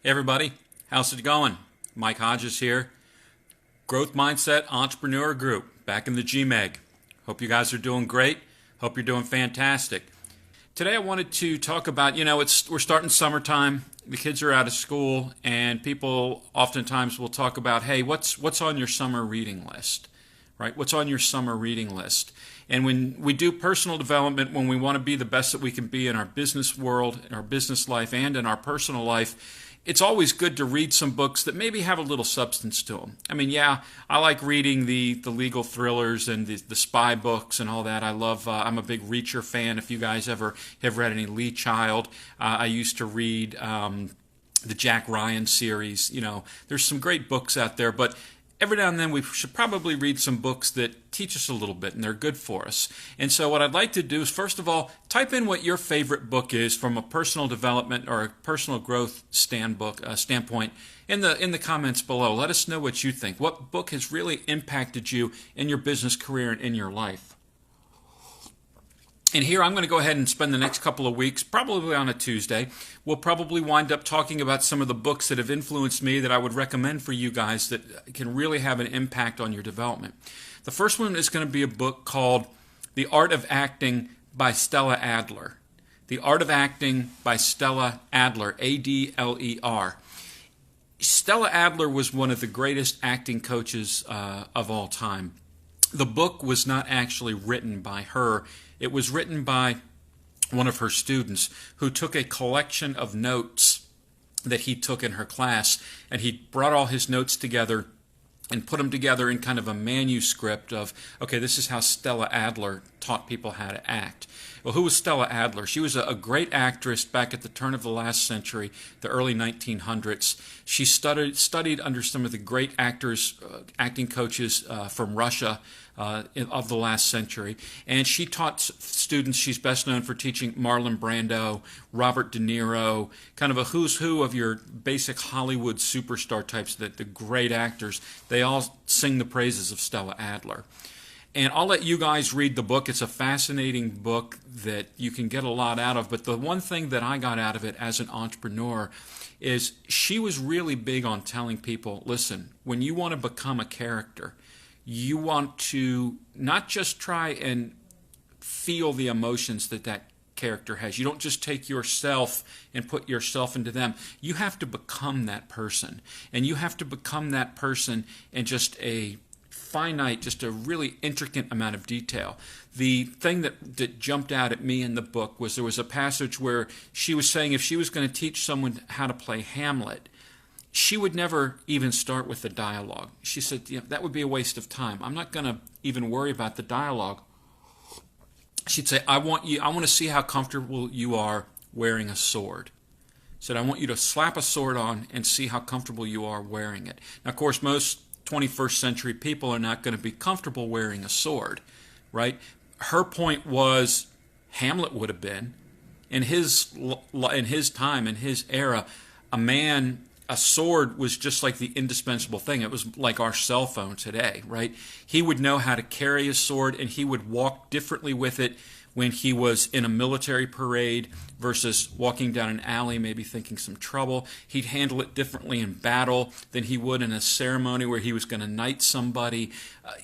Hey everybody, how's it going? Mike Hodges here, Growth Mindset Entrepreneur Group, back in the GMEG. Hope you guys are doing great. Hope you're doing fantastic. Today I wanted to talk about, we're starting summertime, the kids are out of school, and people oftentimes will talk about, hey, what's on your summer reading list? Right? What's on your summer reading list? And when we do personal development, when we want to be the best that we can be in our business world, in our business life, and in our personal life, it's always good to read some books that maybe have a little substance to them. I mean, yeah, I like reading the legal thrillers and the spy books and all that. I'm a big Reacher fan. If you guys ever have read any Lee Child, I used to read the Jack Ryan series. There's some great books out there, but every now and then we should probably read some books that teach us a little bit and they're good for us. And so what I'd like to do is, first of all, type in what your favorite book is from a personal development or a personal growth standpoint in the comments below. Let us know what you think. What book has really impacted you in your business career and in your life? And here I'm going to go ahead and spend the next couple of weeks, probably on a Tuesday. We'll probably wind up talking about some of the books that have influenced me that I would recommend for you guys that can really have an impact on your development. The first one is going to be a book called The Art of Acting by Stella Adler. The Art of Acting by Stella Adler, Adler. Stella Adler was one of the greatest acting coaches of all time. The book was not actually written by her. It was written by one of her students who took a collection of notes that he took in her class, and he brought all his notes together and put them together in kind of a manuscript of, okay, this is how Stella Adler taught people how to act. Well, who was Stella Adler? She was a great actress back at the turn of the last century, the early 1900s. She studied under some of the great actors, acting coaches from Russia of the last century. And she taught students. She's best known for teaching Marlon Brando, Robert De Niro, kind of a who's who of your basic Hollywood superstar types, the great actors. They all sing the praises of Stella Adler. And I'll let you guys read the book. It's a fascinating book that you can get a lot out of. But the one thing that I got out of it as an entrepreneur is she was really big on telling people, listen, when you want to become a character, you want to not just try and feel the emotions that character has. You don't just take yourself and put yourself into them. You have to become that person. And you have to become that person in just a really intricate amount of detail. The thing that jumped out at me in the book was there was a passage where she was saying if she was going to teach someone how to play Hamlet, she would never even start with the dialogue. She said, that would be a waste of time. I'm not going to even worry about the dialogue. She'd say, I want to see how comfortable you are wearing a sword. Said, I want you to slap a sword on and see how comfortable you are wearing it. Now, of course, most 21st century people are not going to be comfortable wearing a sword, right? Her point was Hamlet would have been. In his time, in his era, a sword was just like the indispensable thing. It was like our cell phone today, right? He would know how to carry a sword, and he would walk differently with it when he was in a military parade versus walking down an alley, maybe thinking some trouble. He'd handle it differently in battle than he would in a ceremony where he was going to knight somebody.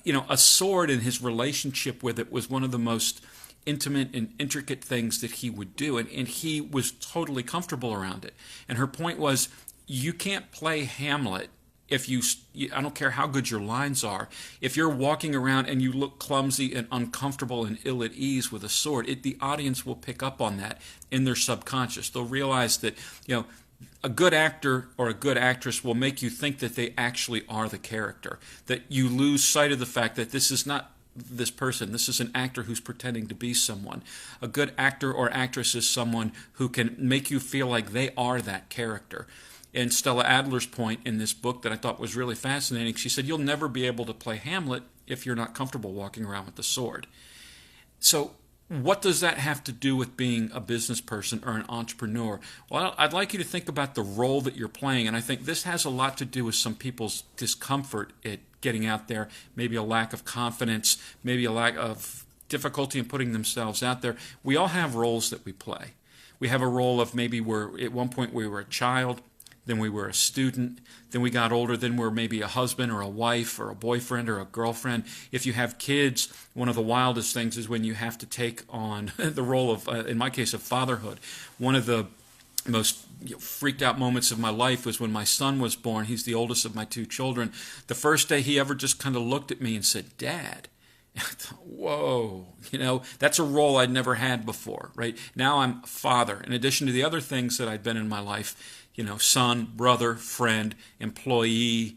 A sword and his relationship with it was one of the most intimate and intricate things that he would do, and he was totally comfortable around it. And her point was, you can't play Hamlet if I don't care how good your lines are, if you're walking around and you look clumsy and uncomfortable and ill at ease with a sword, the audience will pick up on that in their subconscious. They'll realize that, a good actor or a good actress will make you think that they actually are the character, that you lose sight of the fact that this is not this person. This is an actor who's pretending to be someone. A good actor or actress is someone who can make you feel like they are that character. And Stella Adler's point in this book that I thought was really fascinating, she said, you'll never be able to play Hamlet if you're not comfortable walking around with the sword. So what does that have to do with being a business person or an entrepreneur? Well, I'd like you to think about the role that you're playing, and I think this has a lot to do with some people's discomfort at getting out there, maybe a lack of confidence, maybe a lack of difficulty in putting themselves out there. We all have roles that we play. We have a role of maybe at one point we were a child, then we were a student, then we got older, then we're maybe a husband or a wife or a boyfriend or a girlfriend. If you have kids, one of the wildest things is when you have to take on the role of, in my case, of fatherhood. One of the most freaked out moments of my life was when my son was born. He's the oldest of my two children. The first day he ever just kind of looked at me and said, "Dad." I thought, whoa, that's a role I'd never had before, right? Now I'm a father, in addition to the other things that I'd been in my life, son, brother, friend, employee,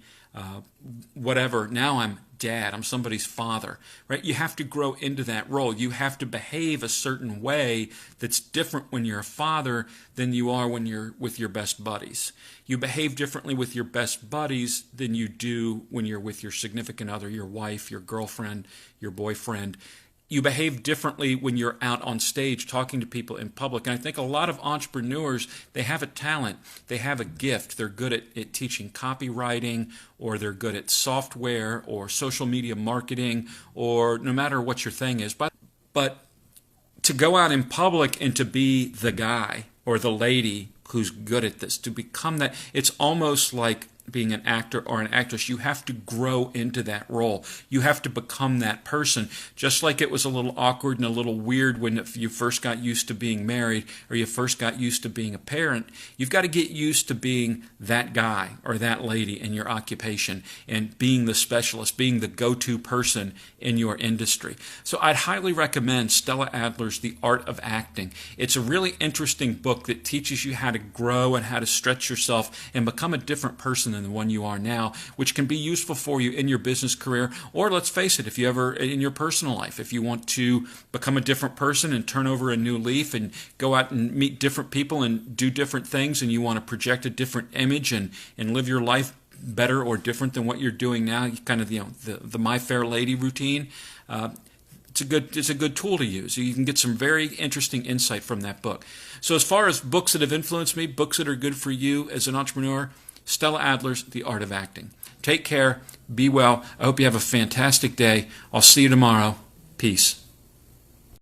whatever. Now I'm dad. I'm somebody's father, right? You have to grow into that role. You have to behave a certain way that's different when you're a father than you are when you're with your best buddies. You behave differently with your best buddies than you do when you're with your significant other, your wife, your girlfriend, your boyfriend. You behave differently when you're out on stage talking to people in public. And I think a lot of entrepreneurs, they have a talent, they have a gift. They're good at teaching copywriting, or they're good at software or social media marketing, or no matter what your thing is. But to go out in public and to be the guy or the lady who's good at this, to become that, it's almost like being an actor or an actress. You have to grow into that role. You have to become that person. Just like it was a little awkward and a little weird when you first got used to being married or you first got used to being a parent, you've got to get used to being that guy or that lady in your occupation and being the specialist, being the go-to person in your industry. So I'd highly recommend Stella Adler's The Art of Acting. It's a really interesting book that teaches you how to grow and how to stretch yourself and become a different person than the one you are now, which can be useful for you in your business career, or let's face it, if you ever, in your personal life, if you want to become a different person and turn over a new leaf and go out and meet different people and do different things, and you want to project a different image and live your life better or different than what you're doing now, kind of the My Fair Lady routine. It's a good tool to use. You can get some very interesting insight from that book. So as far as books that have influenced me, books that are good for you as an entrepreneur, Stella Adler's The Art of Acting. Take care. Be well. I hope you have a fantastic day. I'll see you tomorrow. Peace.